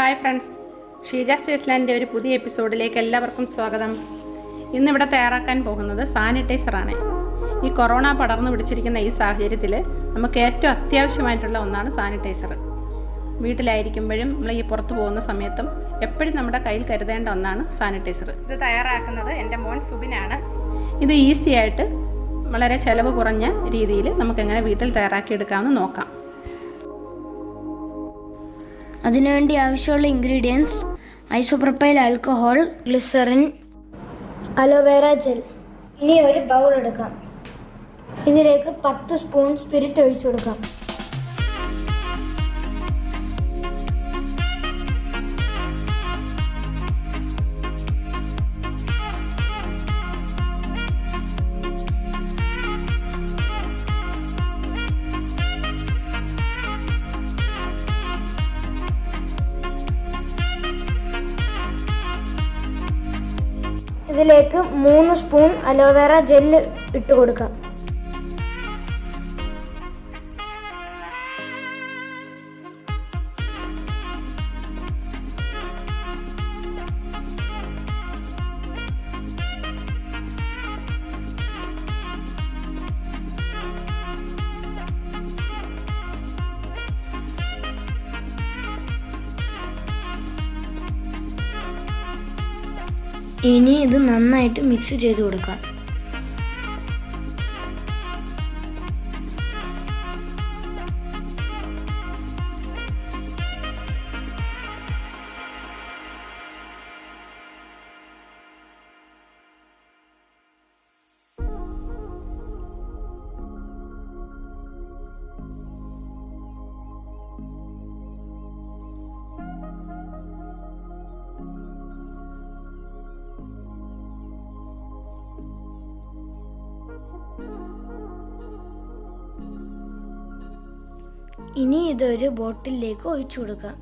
Hi friends, Sheeja സ്റ്റേസ്ലാൻഡിൻ്റെ ഒരു പുതിയ എപ്പിസോഡിലേക്ക് എല്ലാവർക്കും സ്വാഗതം. ഇന്നിവിടെ തയ്യാറാക്കാൻ പോകുന്നത് സാനിറ്റൈസറാണ്. ഈ കൊറോണ പടർന്നു പിടിച്ചിരിക്കുന്ന ഈ സാഹചര്യത്തിൽ നമുക്ക് ഏറ്റവും അത്യാവശ്യമായിട്ടുള്ള ഒന്നാണ് സാനിറ്റൈസർ. വീട്ടിലായിരിക്കുമ്പോഴും നമ്മൾ ഈ പുറത്ത് പോകുന്ന സമയത്തും എപ്പോഴും നമ്മുടെ കയ്യിൽ കരുതേണ്ട ഒന്നാണ് സാനിറ്റൈസർ. ഇത് തയ്യാറാക്കുന്നത് എൻ്റെ മോൻ സുബിനാണ്. ഇത് ഈസി ആയിട്ട് വളരെ ചിലവ് കുറഞ്ഞ രീതിയിൽ നമുക്കെങ്ങനെ വീട്ടിൽ തയ്യാറാക്കിയെടുക്കാമെന്ന് നോക്കാം. അതിനുവേണ്ടി ആവശ്യമുള്ള ingredients: isopropyl alcohol, glycerin, aloe vera gel. ഇനി ഒരു ബൗൾ എടുക്കാം. ഇതിലേക്ക് 10 സ്പൂൺ സ്പിരിറ്റ് ഒഴിച്ചു കൊടുക്കാം. ഇതിലേക്ക് 3 സ്പൂൺ അലോവേറ ജെല്ല് ഇട്ട് കൊടുക്കാം. ഇനി ഇത് നന്നായിട്ട് മിക്സ് ചെയ്ത് കൊടുക്കാം. ഇനി ഇതൊരു ബോട്ടിലേക്ക് ഒഴിച്ചു കൊടുക്കാം.